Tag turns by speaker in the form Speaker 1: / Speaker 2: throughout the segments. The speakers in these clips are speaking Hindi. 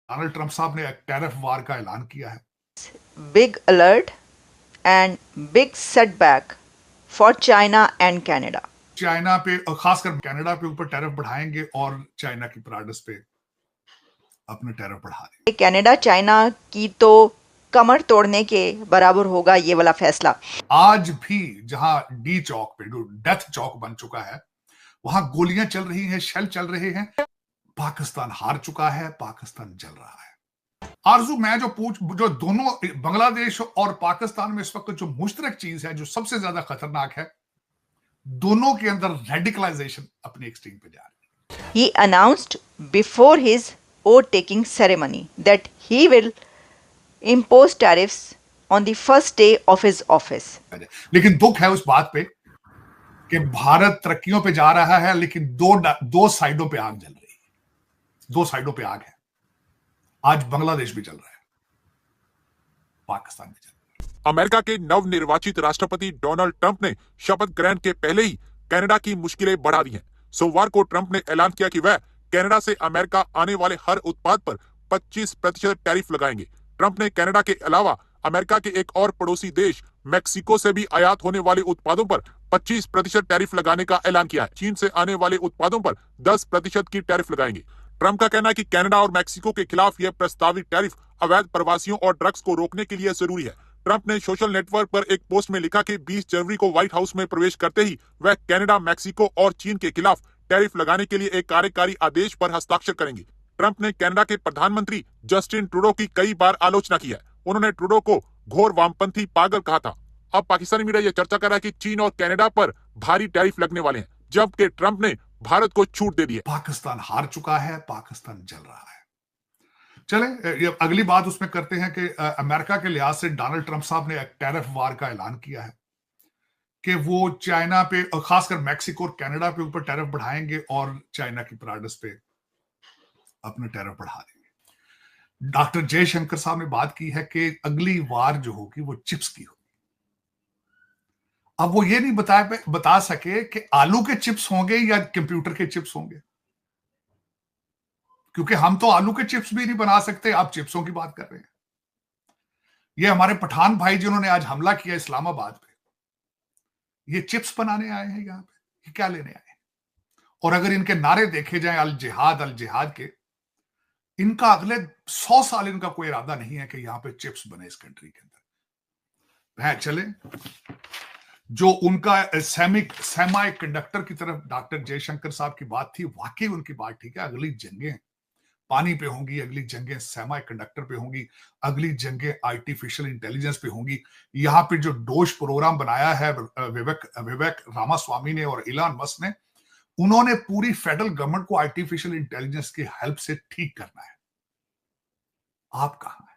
Speaker 1: डोनाल्ड ट्रंप साहब ने एक टैरिफ वार का ऐलान किया है।
Speaker 2: Big alert and big setback for China and Canada.
Speaker 1: China पे और खासकर कनाडा पे ऊपर टैरिफ बढ़ाएंगे और चाइना की प्रोडक्ट्स पे अपने टैरिफ बढ़ा देंगे।
Speaker 2: कनाडा चाइना की तो कमर तोड़ने के बराबर होगा ये वाला फैसला।
Speaker 1: आज भी जहां डी चौक पे जो डेथ चौक बन चुका है वहां गोलियां चल रही हैं, शेल चल रहे हैं। पाकिस्तान हार चुका है, पाकिस्तान जल रहा है। आरजू मैं जो दोनों बांग्लादेश और पाकिस्तान में इस वक्त जो मुश्तरक चीज है, जो सबसे ज्यादा खतरनाक है, दोनों के अंदर रेडिकलाइजेशन अपने एक्सट्रीम पे जा रही है।
Speaker 2: He announced before his oath-taking ceremony that he will impose tariffs on the first day of his office.
Speaker 1: लेकिन दुख है उस बात पे कि भारत तरक्कियों पे जा रहा है, लेकिन दो साइडों पे आग जल रही है। दो साइडों पे आग है। आज बांग्लादेश भी जल रहा है, पाकिस्तान भी जल रहा है।
Speaker 3: अमेरिका के नवनिर्वाचित राष्ट्रपति डोनाल्ड ट्रंप ने शपथ ग्रहण के पहले ही कनाडा की मुश्किलें बढ़ा दी हैं। सोमवार को ट्रंप ने ऐलान किया कि वह कनाडा से अमेरिका आने वाले हर उत्पाद पर 25% टैरिफ लगाएंगे। ट्रंप ने कनाडा के अलावा अमेरिका के एक और पड़ोसी देश मैक्सिको से भी आयात होने वाले उत्पादों पर 25% टैरिफ लगाने का ऐलान किया है। चीन से आने वाले उत्पादों पर 10% की टैरिफ लगाएंगे। ट्रंप का कहना है कि कनाडा और मैक्सिको के खिलाफ यह प्रस्तावित टैरिफ अवैध प्रवासियों और ड्रग्स को रोकने के लिए जरूरी है। ट्रंप ने सोशल नेटवर्क पर एक पोस्ट में लिखा कि 20 जनवरी को व्हाइट हाउस में प्रवेश करते ही वह कनाडा, मैक्सिको और चीन के खिलाफ टैरिफ लगाने के लिए एक कार्यकारी आदेश पर हस्ताक्षर करेंगे। ट्रंप ने कनाडा के प्रधानमंत्री जस्टिन ट्रूडो की कई बार आलोचना की है। उन्होंने ट्रूडो को घोर वामपंथी पागल कहा था। अब पाकिस्तानी मीडिया यह चर्चा कर रहा है कि चीन और कनाडा पर भारी टैरिफ लगने वाले हैं, जबकि ट्रंप ने भारत को छूट दे दी है।
Speaker 1: पाकिस्तान हार चुका है, पाकिस्तान जल रहा है। चले ये अगली बात उसमें करते हैं कि अमेरिका के लिहाज से डोनाल्ड ट्रंप साहब ने एक टैरिफ वार का ऐलान किया है कि वो चाइना पे और खासकर मैक्सिको और कनाडा पे ऊपर टैरिफ बढ़ाएंगे और चाइना की प्रोडक्ट्स पे अपने टैरिफ बढ़ा देंगे। डॉक्टर जयशंकर साहब ने बात की है कि अगली वार जो होगी वो चिप्स की होगी। अब वो ये नहीं बता सके कि आलू के चिप्स होंगे या कंप्यूटर के चिप्स होंगे, क्योंकि हम तो आलू के चिप्स भी नहीं बना सकते, आप चिप्सों की बात कर रहे हैं। ये हमारे पठान भाई जिन्होंने आज हमला किया इस्लामाबाद पे, ये चिप्स बनाने आए हैं यहां पे, ये क्या लेने आए हैं? और अगर इनके नारे देखे जाएं अल जिहाद के, इनका अगले 100 साल इनका कोई इरादा नहीं है कि यहां पे चिप्स बने इस कंट्री के अंदर। है चले जो उनका सेमी कंडक्टर की तरफ डॉक्टर जयशंकर साहब की बात थी, वाकई उनकी बात ठीक है। अगली जंगें पानी पे होंगी, अगली जंगें सेमी कंडक्टर पे होंगी, अगली जंगें आर्टिफिशियल इंटेलिजेंस पे होंगी। यहाँ पे जो डोज प्रोग्राम बनाया है विवेक रामास्वामी ने और इलॉन मस्क ने, उन्होंने पूरी फेडरल गवर्नमेंट को आर्टिफिशियल इंटेलिजेंस की हेल्प से ठीक करना है। आप कहां हैं?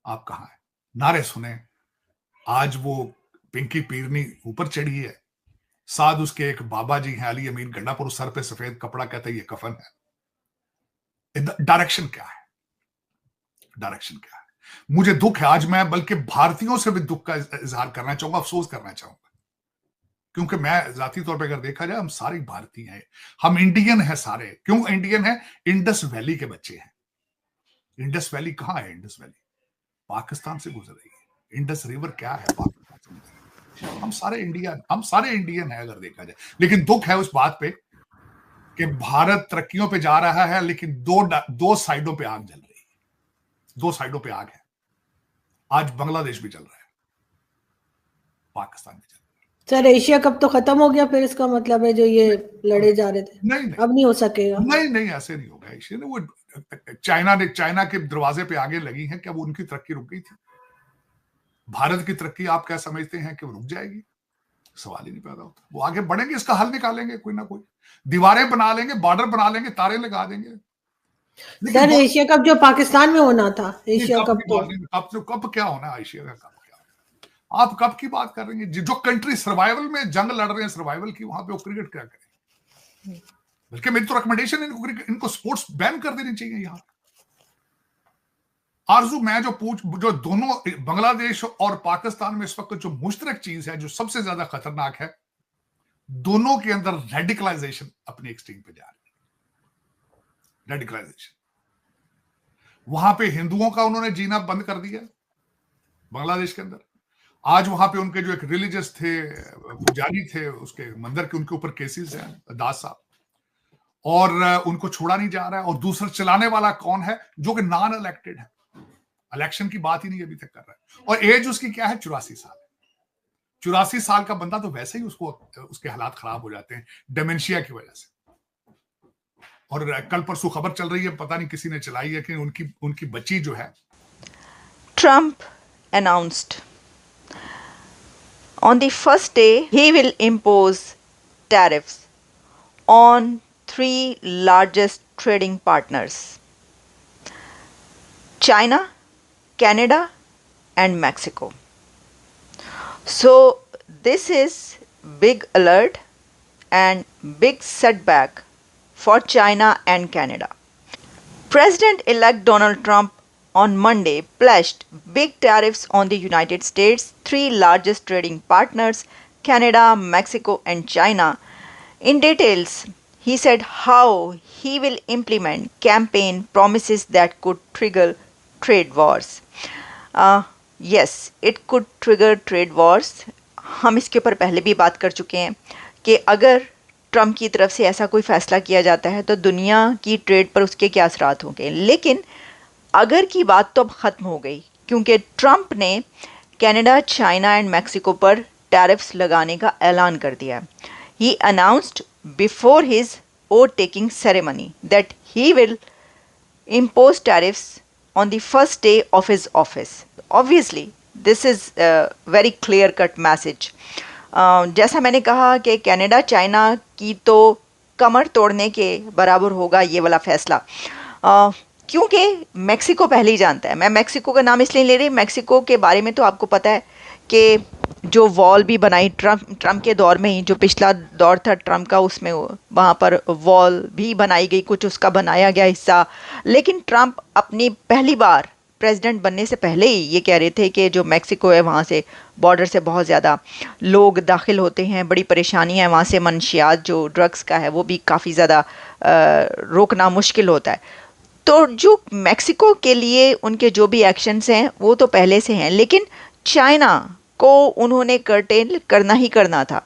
Speaker 1: आप कहां हैं? नारे सुने। आज वो पिंकी पीरनी ऊपर चढ़ी है, साथ उसके एक बाबा जी हैं अली अमीन गंडापुर, सर पे सफेद कपड़ा, कहते हैं ये कफन है। डायरेक्शन क्या है? डायरेक्शन क्या है? मुझे दुख है आज, मैं बल्कि भारतीयों से भी दुख का इजहार करना चाहूंगा, अफसोस करना चाहूंगा, क्योंकि मैं जाती तौर पे अगर देखा जाए हम सारे भारतीय हैं, हम इंडियन हैं सारे। क्यों इंडियन है? इंडस वैली के बच्चे हैं। इंडस वैली कहां है? इंडस वैली पाकिस्तान से गुजर रही है। इंडस रिवर क्या है? पाकिस्तान से गुजर रही है। हम सारे इंडियन हैं अगर देखा जाए। लेकिन दुख है उस बात पे कि भारत तरक्कियों पे जा रहा है, लेकिन दो साइडों पे आग जल रही है। दो साइडों पे आग है। आज बांग्लादेश भी जल रहा है, पाकिस्तान भी जल रहा है।
Speaker 4: सर एशिया कप तो खत्म हो गया, फिर इसका मतलब है जो ये लड़े जा रहे थे
Speaker 1: नहीं
Speaker 4: अब नहीं हो सकेगा।
Speaker 1: नहीं ऐसे नहीं होगा। एशिया ने वो चाइना के दरवाजे पे आगे लगी है, क्या वो उनकी तरक्की रुक गई थी? भारत की तरक्की आप क्या समझते हैं कि वो रुक जाएगी? सवाल ही नहीं पैदा होता। वो आगे बढ़ेंगे, इसका हल निकालेंगे, कोई ना कोई दीवारें बना लेंगे, बॉर्डर बना लेंगे, तारे लगा देंगे।
Speaker 4: सर एशिया कप जो पाकिस्तान में होना था, एशिया कप
Speaker 1: तो कब क्या होना? एशिया का कप क्या होना? आप कब की बात कर रहे हैं? जो कंट्री सर्वाइवल में जंग लड़ रहे हैं सर्वाइवल की, वहां पे वो क्रिकेट क्या करें? बल्कि मेरी तो रिकमेंडेशन है इनको स्पोर्ट्स बैन कर देनी चाहिए यहां। आरजू मैं जो दोनों बांग्लादेश और पाकिस्तान में इस वक्त जो मुश्तरक चीज है, जो सबसे ज्यादा खतरनाक है, दोनों के अंदर रेडिकलाइजेशन अपने एक्सट्रीम पे जा रही है। रेडिकलाइजेशन वहां पे हिंदुओं का उन्होंने जीना बंद कर दिया बांग्लादेश के अंदर। आज वहां पे उनके जो एक रिलीजियस थे, पुजारी थे उसके मंदिर के, उनके ऊपर केसेस हैं, दास साहब, और उनको छोड़ा नहीं जा रहा है। और दूसरा चलाने वाला कौन है, जो कि नॉन इलेक्टेड है, इलेक्शन की बात ही नहीं अभी तक कर रहा है। और एज उसकी क्या है, 84 साल। 84 साल का बंदा तो वैसे ही उसके हालात खराब हो जाते हैं डेमेंशिया की वजह से। और कल परसों खबर चल रही है, पता नहीं किसी ने चलाई है, कि उनकी बच्ची जो है।
Speaker 2: Trump announced on the first day he will impose tariffs on 3 largest trading partners: China, Canada, and Mexico. So this is big alert and big setback for China and Canada. President-elect Donald Trump on Monday pledged big tariffs on the United States' 3 largest trading partners, Canada, Mexico, and China. In details, he said how he will implement campaign promises that could trigger trade wars. Yes, it could trigger trade wars. हम इसके ऊपर पहले भी बात कर चुके हैं कि अगर ट्रम्प की तरफ से ऐसा कोई फ़ैसला किया जाता है तो दुनिया की ट्रेड पर उसके क्या असरात होंगे। लेकिन अगर की बात तो अब ख़त्म हो गई, क्योंकि ट्रम्प ने कनाडा, चाइना एंड मैक्सिको पर टैरिफ्स लगाने का ऐलान कर दिया। He announced before his oath taking ceremony that he will impose tariffs on the first day of his office. Obviously, this is a very clear-cut message. जैसा मैंने कहा कि कनाडा, चाइना की तो कमर तोड़ने के बराबर होगा ये वाला फैसला, क्योंकि मैक्सिको पहले ही जानता है। मैं मैक्सिको का नाम इसलिए ले रही, मैक्सिको के बारे में तो आपको पता है कि जो वॉल भी बनाई ट्रम्प के दौर में ही, जो पिछला दौर था ट्रम्प का, उसमें वहाँ पर वॉल भी बनाई गई, कुछ उसका बनाया गया हिस्सा। लेकिन ट्रम्प अपनी पहली बार प्रेसिडेंट बनने से पहले ही ये कह रहे थे कि जो मैक्सिको है वहाँ से बॉर्डर से बहुत ज़्यादा लोग दाखिल होते हैं, बड़ी परेशानी है वहाँ से, मनशियात जो ड्रग्स का है वो भी काफ़ी ज़्यादा रोकना मुश्किल होता है। तो जो मैक्सिको के लिए उनके जो भी एक्शंस हैं वो तो पहले से हैं, लेकिन चाइना को उन्होंने कर्टेल करना ही करना था।